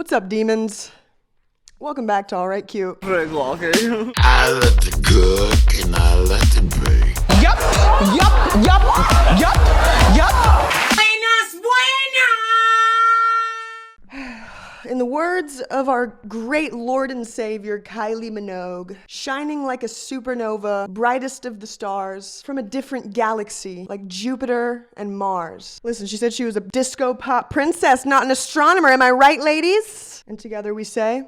What's up, demons? Welcome back to All Right Cute. Greg Walker. I let the cook and I let the bake. Yup. In the words of our great Lord and Savior, Kylie Minogue, shining like a supernova, brightest of the stars, from a different galaxy, like Jupiter and Mars. Listen, she said she was a disco pop princess, not an astronomer. Am I right, ladies? And together we say,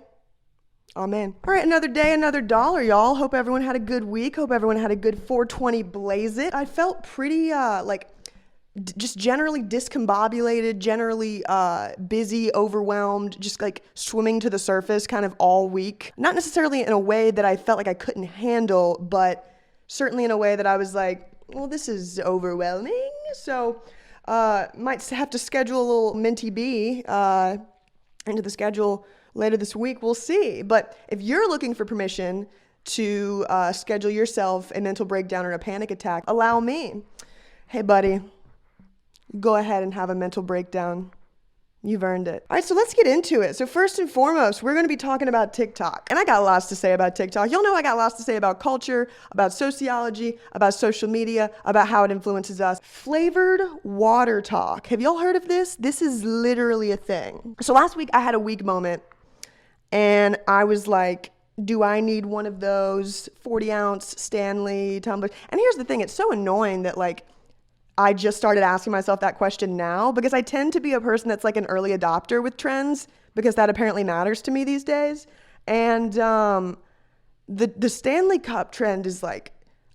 amen. All right, another day, another dollar, y'all. Hope everyone had a good week. Hope everyone had a good 420 blaze it. I felt pretty, just generally discombobulated, generally busy, overwhelmed, just like swimming to the surface kind of all week. Not necessarily in a way that I felt like I couldn't handle, but certainly in a way that I was like, well, this is overwhelming. So might have to schedule a little Minty B into the schedule later this week. We'll see. But if you're looking for permission to schedule yourself a mental breakdown or a panic attack, allow me. Hey, buddy. Go ahead and have a mental breakdown. You've earned it. All right, so let's get into it. So first and foremost, we're going to be talking about TikTok. And I got lots to say about TikTok. Y'all know I got lots to say about culture, about sociology, about social media, about how it influences us. Flavored water talk. Have y'all heard of this? This is literally a thing. So last week I had a weak moment and I was like, do I need one of those 40-ounce Stanley tumblers? And here's the thing. It's so annoying that I just started asking myself that question now because I tend to be a person that's like an early adopter with trends because that apparently matters to me these days. And the Stanley Cup trend is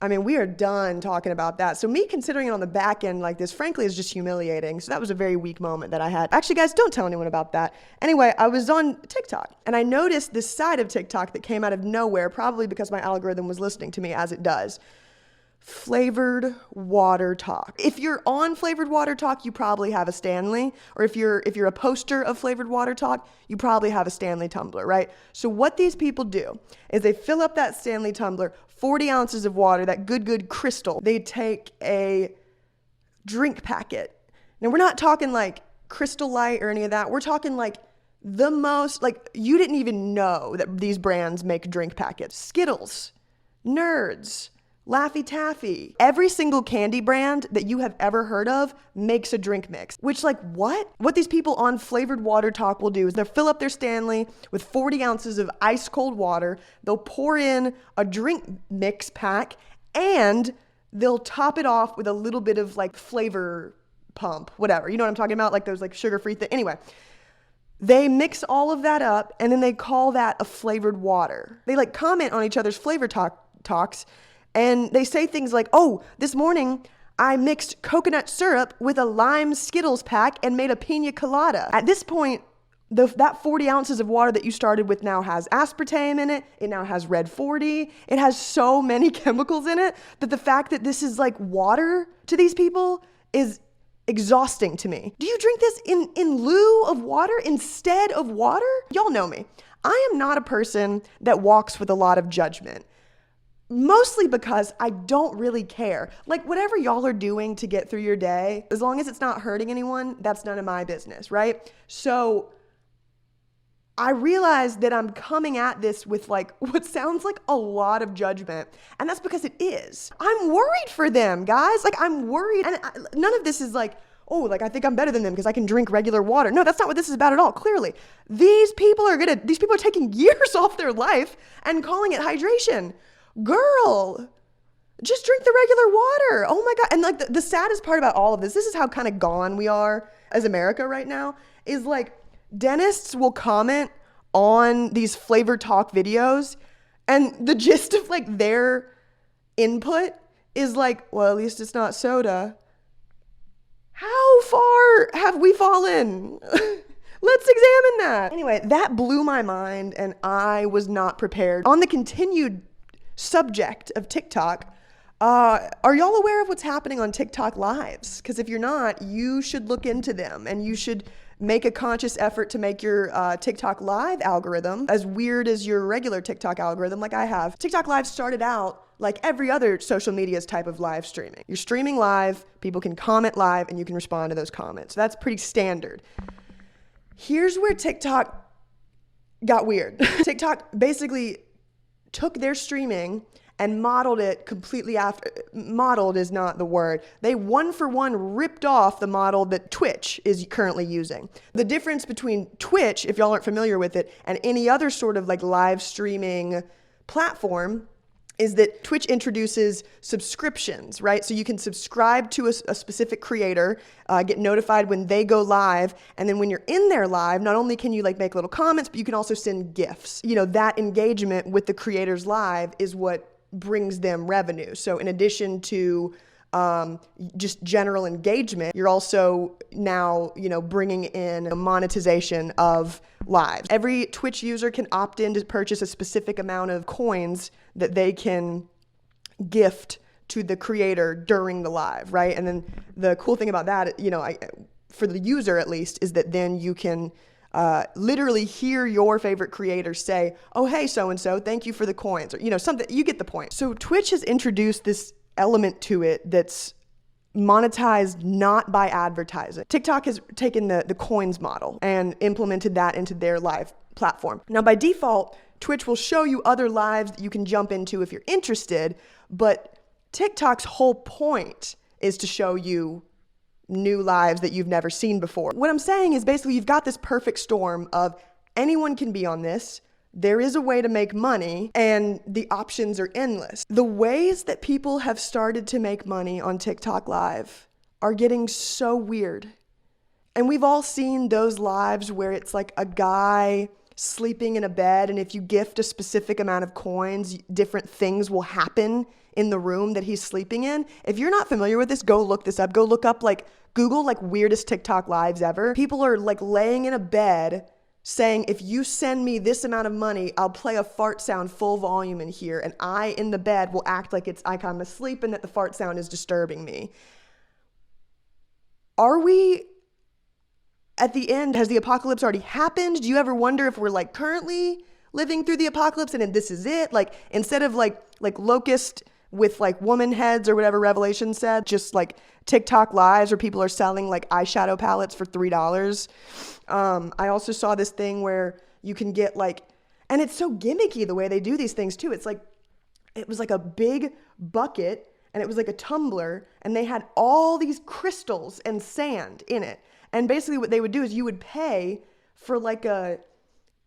we are done talking about that. So me considering it on the back end like this, frankly, is just humiliating. So that was a very weak moment that I had. Actually, guys, don't tell anyone about that. Anyway, I was on TikTok and I noticed this side of TikTok that came out of nowhere, probably because my algorithm was listening to me as it does. Flavored water talk. If you're on flavored water talk, you probably have a Stanley, or if you're a poster of flavored water talk, you probably have a Stanley tumbler, right? So what these people do is they fill up that Stanley tumbler, 40 ounces of water, that good crystal. They take a drink packet. Now we're not talking like Crystal Light or any of that. We're talking like the most, you didn't even know that these brands make drink packets. Skittles, Nerds, Laffy Taffy. Every single candy brand that you have ever heard of makes a drink mix. Which, what? What these people on Flavored Water Talk will do is they'll fill up their Stanley with 40 ounces of ice cold water. They'll pour in a drink mix pack and they'll top it off with a little bit of flavor pump, whatever. You know what I'm talking about? Like those sugar-free thing. Anyway. They mix all of that up and then they call that a flavored water. They comment on each other's flavor talks. And they say things like, oh, this morning I mixed coconut syrup with a lime Skittles pack and made a pina colada. At this point, that 40 ounces of water that you started with now has aspartame in it. It now has Red 40. It has so many chemicals in it that the fact that this is water to these people is exhausting to me. Do you drink this in lieu of water, instead of water? Y'all know me. I am not a person that walks with a lot of judgment. Mostly because I don't really care. Whatever y'all are doing to get through your day, as long as it's not hurting anyone, that's none of my business, right? So I realized that I'm coming at this with what sounds like a lot of judgment. And that's because it is. I'm worried for them, guys. I'm worried. And none of this is I think I'm better than them because I can drink regular water. No, that's not what this is about at all. Clearly, these people are taking years off their life and calling it hydration. Girl, just drink the regular water. Oh my God. And the saddest part about all of this is how kind of gone we are as America right now, is dentists will comment on these flavor talk videos and the gist of their input is well, at least it's not soda. How far have we fallen? Let's examine that. Anyway, that blew my mind and I was not prepared. On the continued subject of TikTok, are y'all aware of what's happening on TikTok lives? Because if you're not, you should look into them and you should make a conscious effort to make your TikTok live algorithm as weird as your regular TikTok algorithm like I have. TikTok live started out like every other social media's type of live streaming. You're streaming live, people can comment live, and you can respond to those comments. So that's pretty standard. Here's where TikTok got weird. TikTok basically took their streaming and modeled it completely after. Modeled is not the word. They one for one ripped off the model that Twitch is currently using. The difference between Twitch, if y'all aren't familiar with it, and any other sort of like live streaming platform is that Twitch introduces subscriptions, right? So you can subscribe to a specific creator, get notified when they go live, and then when you're in their live, not only can you like make little comments, but you can also send gifts. You know, that engagement with the creator's live is what brings them revenue. So in addition to just general engagement, you're also now, you know, bringing in monetization of lives. Every Twitch user can opt in to purchase a specific amount of coins that they can gift to the creator during the live, right? And then the cool thing about that, you know, for the user at least, is that then you can literally hear your favorite creator say, oh, hey, so-and-so, thank you for the coins, or, you know, something, you get the point. So Twitch has introduced this element to it that's monetized not by advertising. TikTok has taken the coins model and implemented that into their live platform. Now, by default, Twitch will show you other lives that you can jump into if you're interested, but TikTok's whole point is to show you new lives that you've never seen before. What I'm saying is basically you've got this perfect storm of anyone can be on this, there is a way to make money, and the options are endless. The ways that people have started to make money on TikTok Live are getting so weird. And we've all seen those lives where it's like a guy sleeping in a bed, and if you gift a specific amount of coins, different things will happen in the room that he's sleeping in. If you're not familiar with this, go look this up. Go look up, like, Google like weirdest TikTok lives ever. People are like laying in a bed saying, if you send me this amount of money, I'll play a fart sound full volume in here, and I in the bed will act like I'm asleep and that the fart sound is disturbing me. Are we at the end? Has the apocalypse already happened? Do you ever wonder if we're like currently living through the apocalypse and this is it? Like, instead of like locust with like woman heads or whatever Revelation said, just like TikTok lives where people are selling like eyeshadow palettes for $3. I also saw this thing where you can get like, and it's so gimmicky the way they do these things too. It's like, it was like a big bucket and it was like a tumbler, and they had all these crystals and sand in it. And basically what they would do is you would pay for like a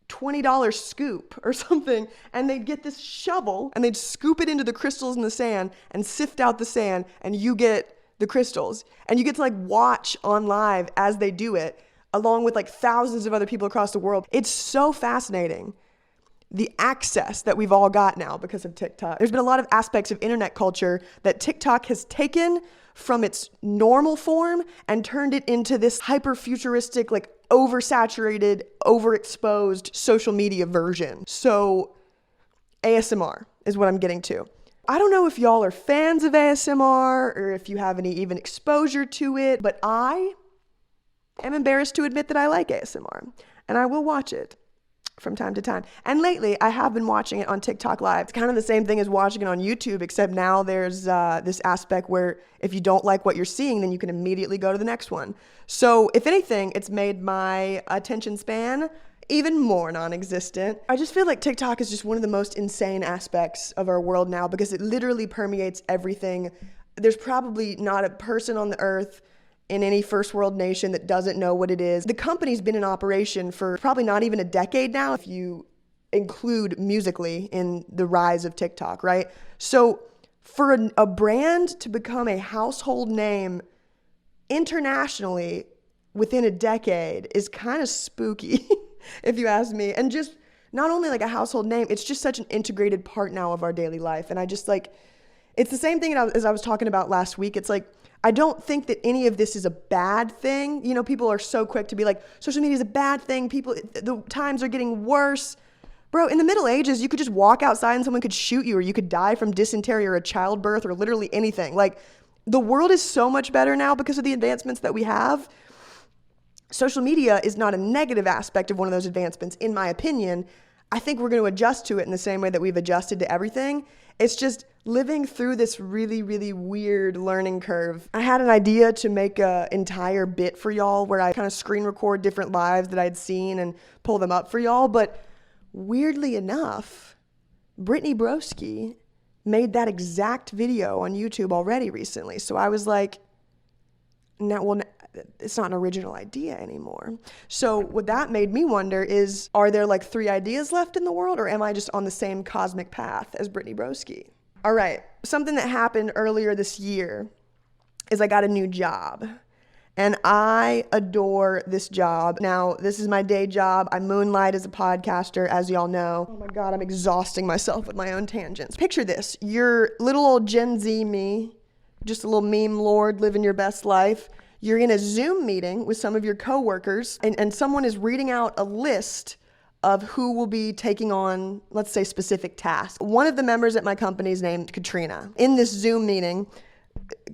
$20 scoop or something, and they'd get this shovel and they'd scoop it into the crystals in the sand and sift out the sand, and you get the crystals, and you get to like watch on live as they do it along with like thousands of other people across the world. It's so fascinating, the access that we've all got now because of TikTok. There's been a lot of aspects of internet culture that TikTok has taken from its normal form and turned it into this hyper futuristic, like oversaturated, overexposed social media version. So ASMR is what I'm getting to. I don't know if y'all are fans of ASMR or if you have any even exposure to it, but I am embarrassed to admit that I like ASMR, and I will watch it from time to time. And lately, I have been watching it on TikTok Live. It's kind of the same thing as watching it on YouTube, except now there's this aspect where if you don't like what you're seeing, then you can immediately go to the next one. So if anything, it's made my attention span even more non-existent. I just feel like TikTok is just one of the most insane aspects of our world now because it literally permeates everything. There's probably not a person on the earth in any first world nation that doesn't know what it is. The company's been in operation for probably not even a decade now, if you include Musical.ly in the rise of TikTok, right? So for a brand to become a household name internationally within a decade is kind of spooky, if you ask me. And just not only like a household name, it's just such an integrated part now of our daily life. And I just like, it's the same thing as I was talking about last week. It's like, I don't think that any of this is a bad thing. You know, people are so quick to be like, social media is a bad thing. The times are getting worse. Bro, in the Middle Ages, you could just walk outside and someone could shoot you, or you could die from dysentery or a childbirth or literally anything. Like, the world is so much better now because of the advancements that we have. Social media is not a negative aspect of one of those advancements, in my opinion. I think we're going to adjust to it in the same way that we've adjusted to everything. It's just living through this really, really weird learning curve. I had an idea to make an entire bit for y'all where I kind of screen record different lives that I'd seen and pull them up for y'all, but weirdly enough, Brittany Broski made that exact video on YouTube already recently. So I was like, it's not an original idea anymore. So what that made me wonder is, are there like 3 ideas left in the world, or am I just on the same cosmic path as Brittany Broski? All right, something that happened earlier this year is I got a new job. And I adore this job. Now, this is my day job. I moonlight as a podcaster, as y'all know. Oh my God, I'm exhausting myself with my own tangents. Picture this. You're little old Gen Z me, just a little meme lord living your best life. You're in a Zoom meeting with some of your coworkers, and someone is reading out a list of who will be taking on, let's say, specific tasks. One of the members at my company is named Katrina. In this Zoom meeting,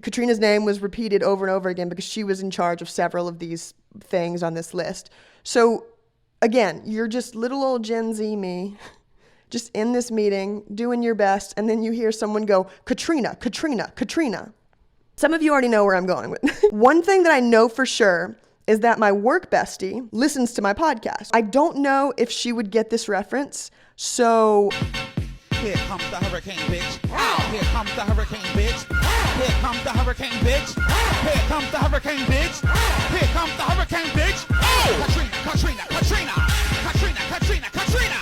Katrina's name was repeated over and over again because she was in charge of several of these things on this list. So again, you're just little old Gen Z me, just in this meeting, doing your best, and then you hear someone go, Katrina, Katrina, Katrina. Some of you already know where I'm going with. One thing that I know for sure is that my work bestie listens to my podcast. I don't know if she would get this reference, so... Here comes the hurricane, bitch. Here comes the hurricane, bitch. Here comes the hurricane, bitch. Here comes the hurricane, bitch. Here comes the hurricane, bitch. Oh! Katrina, Katrina, Katrina. Katrina, Katrina, Katrina.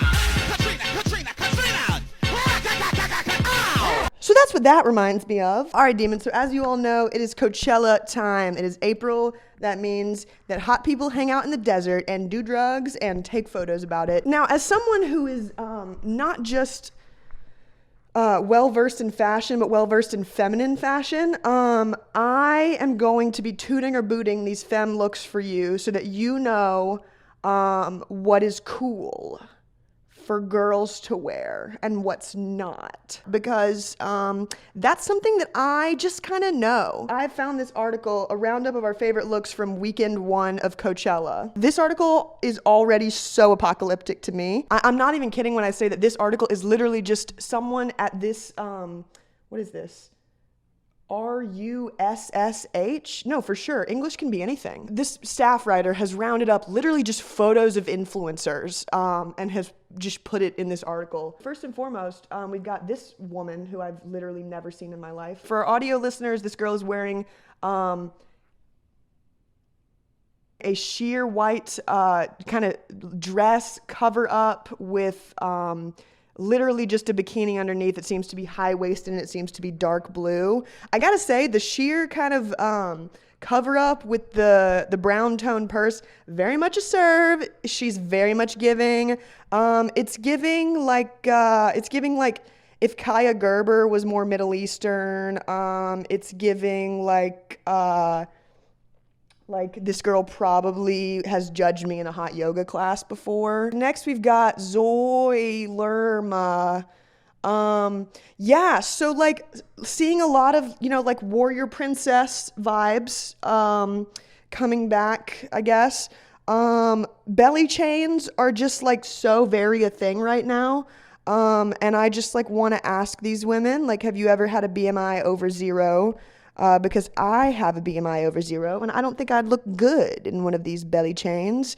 Katrina, Katrina, Katrina. Ow! So that's what that reminds me of. All right, demons. So as you all know, it is Coachella time. It is April. That means that hot people hang out in the desert and do drugs and take photos about it. Now, as someone who is not just well-versed in fashion, but well-versed in feminine fashion, I am going to be tooting or booting these femme looks for you so that you know what is cool for girls to wear and what's not, because that's something that I just kind of know. I found this article, a roundup of our favorite looks from weekend 1 of Coachella. This article is already so apocalyptic to me. I'm not even kidding when I say that this article is literally just someone at this, what is this? RUSSH? No, for sure. English can be anything. This staff writer has rounded up literally just photos of influencers and has just put it in this article. First and foremost, we've got this woman who I've literally never seen in my life. For our audio listeners, this girl is wearing a sheer white kind of dress cover up with literally just a bikini underneath. It seems to be high-waisted and it seems to be dark blue. I gotta say, the sheer kind of cover up with the brown tone purse, very much a serve. She's very much giving. It's giving like if Kaya Gerber was more Middle Eastern. It's giving like this girl probably has judged me in a hot yoga class before. Next, we've got Zoe Lerma. Yeah, so like seeing a lot of, like warrior princess vibes coming back, I guess. Belly chains are just like so very a thing right now. And I just like want to ask these women, like, have you ever had a BMI over 0? Because I have a BMI over 0 and I don't think I'd look good in one of these belly chains.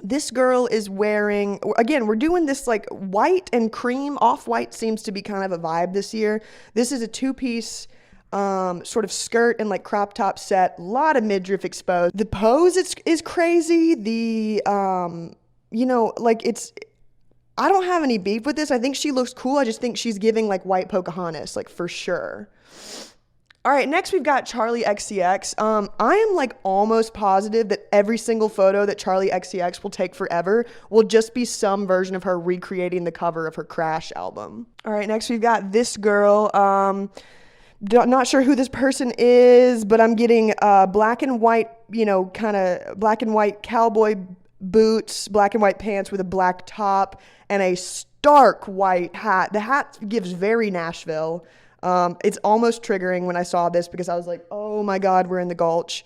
This girl is wearing, again, we're doing this like white and cream. Off-white seems to be kind of a vibe this year. This is a 2-piece sort of skirt and like crop top set. A lot of midriff exposed. The pose is crazy. The, I don't have any beef with this. I think she looks cool. I just think she's giving like white Pocahontas, like for sure. All right, next we've got Charlie XCX. I am like almost positive that every single photo that Charlie XCX will take forever will just be some version of her recreating the cover of her Crash album. All right, next we've got this girl. Not sure who this person is, but I'm getting black and white, kind of black and white cowboy boots, black and white pants with a black top, and a stark white hat. The hat gives very Nashville. It's almost triggering when I saw this because I was like, oh my God, we're in the Gulch.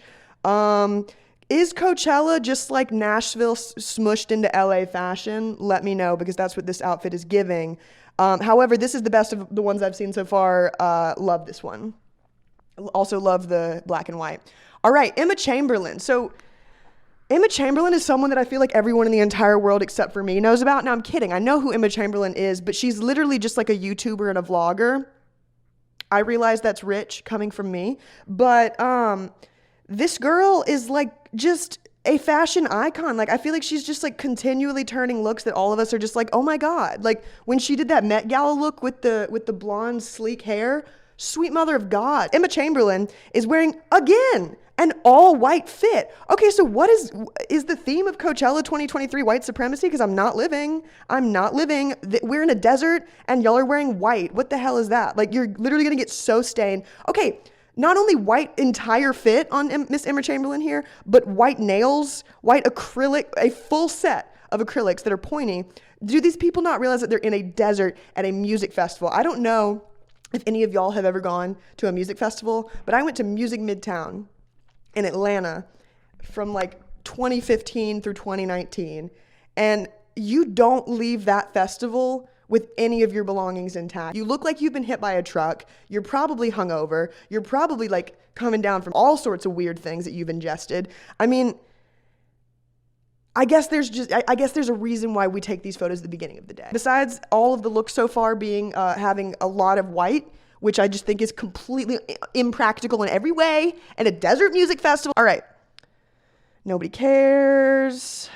Is Coachella just like Nashville smushed into LA fashion? Let me know, because that's what this outfit is giving. However, this is the best of the ones I've seen so far. Love this one. Also love the black and white. All right, Emma Chamberlain. So Emma Chamberlain is someone that I feel like everyone in the entire world except for me knows about. Now I'm kidding. I know who Emma Chamberlain is, but she's literally just like a YouTuber and a vlogger. I realize that's rich coming from me, but this girl is like just a fashion icon. Like I feel like she's just like continually turning looks that all of us are just like, oh my God. Like when she did that Met Gala look with the blonde sleek hair, sweet mother of God. Emma Chamberlain is wearing again an all white fit. Okay, so what is the theme of Coachella 2023 white supremacy? Because I'm not living. We're in a desert and y'all are wearing white. What the hell is that? Like you're literally gonna get so stained. Okay, not only white entire fit on Miss Emma Chamberlain here, but white nails, white acrylic, a full set of acrylics that are pointy. Do these people not realize that they're in a desert at a music festival? I don't know if any of y'all have ever gone to a music festival, but I went to Music Midtown in Atlanta from like 2015 through 2019. And you don't leave that festival with any of your belongings intact. You look like you've been hit by a truck. You're probably hungover. You're probably like coming down from all sorts of weird things that you've ingested. I mean, I guess there's a reason why we take these photos at the beginning of the day. Besides all of the looks so far being having a lot of white, which I just think is completely impractical in every way, and a desert music festival. All right. Nobody cares.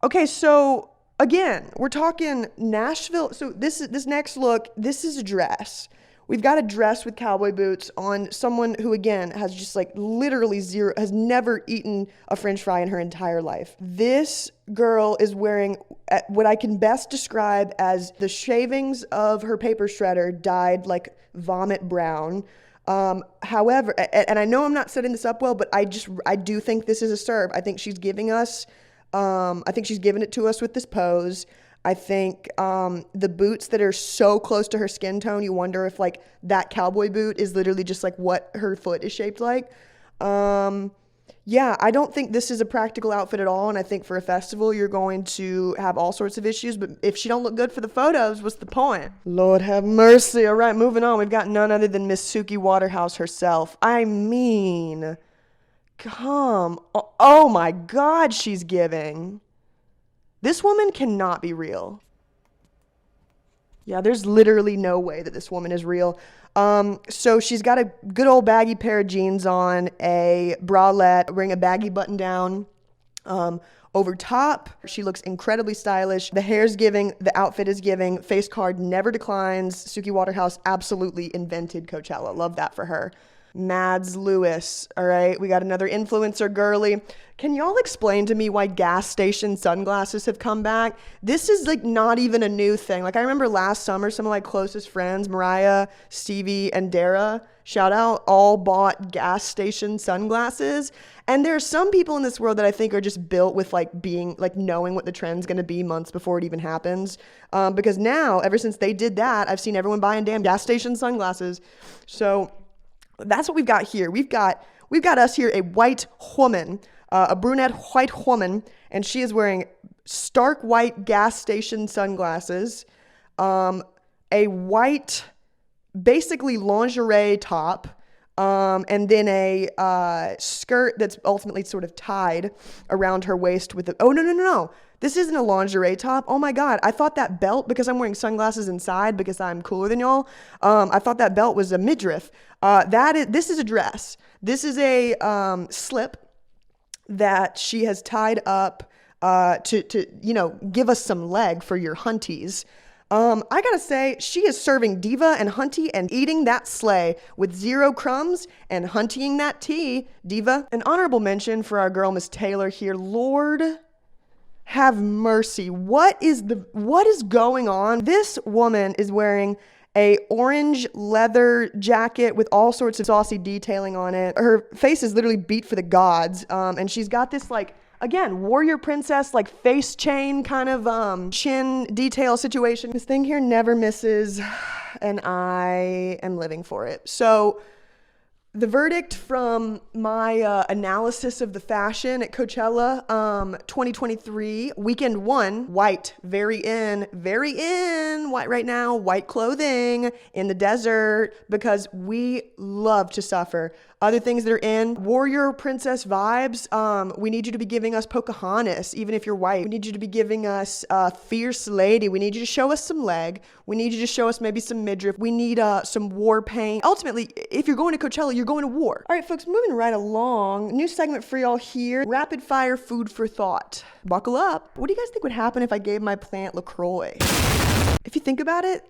Okay, so again, we're talking Nashville. So this next look, this is a dress. We've got a dress with cowboy boots on someone who, again, has just like literally has never eaten a French fry in her entire life. This girl is wearing what I can best describe as the shavings of her paper shredder dyed like vomit brown. However, and I know I'm not setting this up well, but I do think this is a serve. I think she's giving us, I think she's giving it to us with this pose. I think the boots that are so close to her skin tone, you wonder if like that cowboy boot is literally just like what her foot is shaped like. Yeah, I don't think this is a practical outfit at all. And I think for a festival, you're going to have all sorts of issues. But if she don't look good for the photos, what's the point? Lord have mercy. All right, moving on. We've got none other than Miss Suki Waterhouse herself. I mean, oh my God, she's giving. This woman cannot be real. Yeah, there's literally no way that this woman is real. So she's got a good old baggy pair of jeans on, a bralette, wearing a baggy button down over top. She looks incredibly stylish. The hair's giving, the outfit is giving, face card never declines. Suki Waterhouse absolutely invented Coachella. Love that for her. Mads Lewis, all right? We got another influencer girly. Can y'all explain to me why gas station sunglasses have come back? This is like not even a new thing. Like I remember last summer, some of my closest friends, Mariah, Stevie, and Dara, shout out, all bought gas station sunglasses. And there are some people in this world that I think are just built with like being, like knowing what the trend's gonna be months before it even happens. Because now, ever since they did that, I've seen everyone buying damn gas station sunglasses. So that's what we've got here. We've got us here, a white woman, a brunette white woman, and she is wearing stark white gas station sunglasses, a white, basically lingerie top, and then a skirt that's ultimately sort of tied around her waist with oh, no. This isn't a lingerie top. Oh my God. I thought that belt, because I'm wearing sunglasses inside because I'm cooler than y'all, I thought that belt was a midriff. This is a dress. This is a slip that she has tied up to give us some leg for your hunties. I gotta say, she is serving diva and hunty and eating that sleigh with 0 crumbs and huntying that tea, diva. An honorable mention for our girl, Miss Taylor here. Lord have mercy. What is going on? This woman is wearing a orange leather jacket with all sorts of saucy detailing on it. Her face is literally beat for the gods. And she's got this like, again, warrior princess, like face chain kind of chin detail situation. This thing here never misses, and I am living for it. So the verdict from my analysis of the fashion at Coachella 2023, weekend 1, white, very in white right now, white clothing in the desert, because we love to suffer. Other things that are in warrior princess vibes. We need you to be giving us Pocahontas, even if you're white. We need you to be giving us fierce lady. We need you to show us some leg. We need you to show us maybe some midriff. We need some war paint. Ultimately, if you're going to Coachella, you're going to war. All right, folks, moving right along. New segment for y'all here. Rapid fire food for thought. Buckle up. What do you guys think would happen if I gave my plant LaCroix? If you think about it,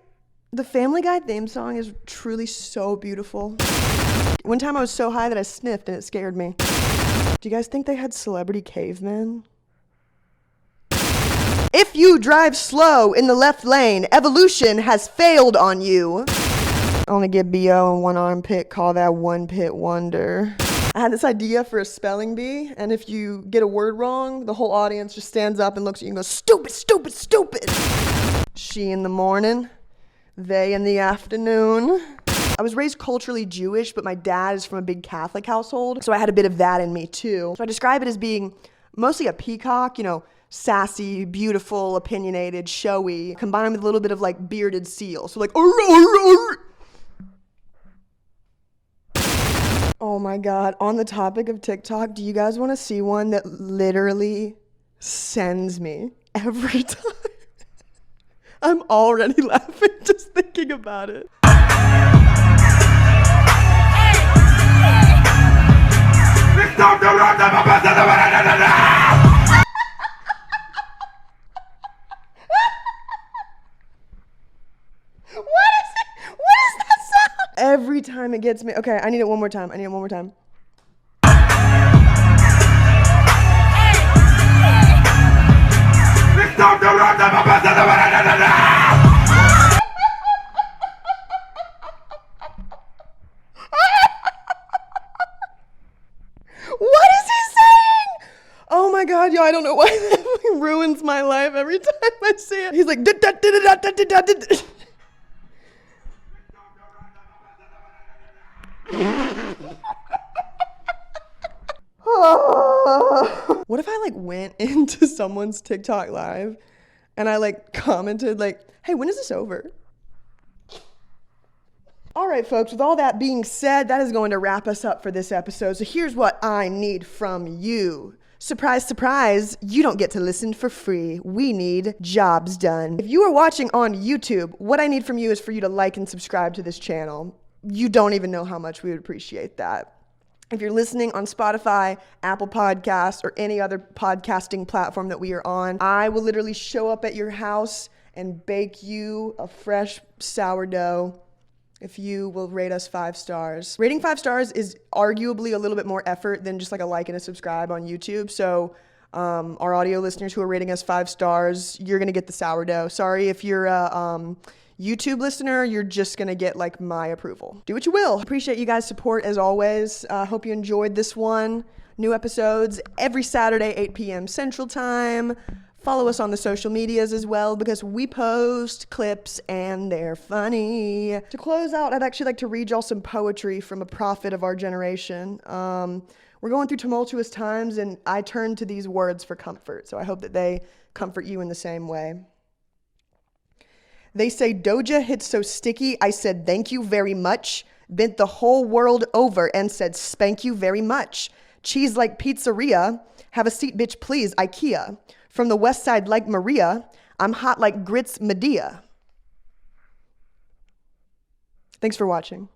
the Family Guy theme song is truly so beautiful. One time I was so high that I sniffed and it scared me. Do you guys think they had celebrity cavemen? If you drive slow in the left lane, evolution has failed on you. Only get BO in one armpit, call that one pit wonder. I had this idea for a spelling bee, and if you get a word wrong, the whole audience just stands up and looks at you and goes, stupid, stupid, stupid. She in the morning, they in the afternoon. I was raised culturally Jewish, but my dad is from a big Catholic household, so I had a bit of that in me too. So I describe it as being mostly a peacock, sassy, beautiful, opinionated, showy, combined with a little bit of like bearded seal. So like, oh my God, on the topic of TikTok, do you guys want to see one that literally sends me every time? I'm already laughing just thinking about it. What is that sound? Every time it gets me. Okay, I need it one more time. What is he saying? Oh my God, yo, I don't know why that ruins my life every time I see it. He's like, what if I like went into someone's TikTok live and I like commented like, hey, when is this over? All right, folks, with all that being said, that is going to wrap us up for this episode. So here's what I need from you. Surprise, surprise, you don't get to listen for free. We need jobs done. If you are watching on YouTube, what I need from you is for you to like and subscribe to this channel. You don't even know how much we would appreciate that. If you're listening on Spotify, Apple Podcasts, or any other podcasting platform that we are on, I will literally show up at your house and bake you a fresh sourdough if you will rate us 5 stars. Rating 5 stars is arguably a little bit more effort than just like a like and a subscribe on YouTube. So our audio listeners who are rating us 5 stars, you're going to get the sourdough. Sorry if you're a YouTube listener, you're just going to get like my approval. Do what you will. Appreciate you guys' support as always. Hope you enjoyed this one. New episodes every Saturday, 8 p.m. Central Time. Follow us on the social medias as well because we post clips and they're funny. To close out, I'd actually like to read y'all some poetry from a prophet of our generation. We're going through tumultuous times and I turn to these words for comfort. So I hope that they comfort you in the same way. They say Doja hits so sticky, I said thank you very much. Bent the whole world over and said spank you very much. Cheese like pizzeria. Have a seat, bitch, please, IKEA. From the west side like Maria, I'm hot like grits Medea. Thanks for watching.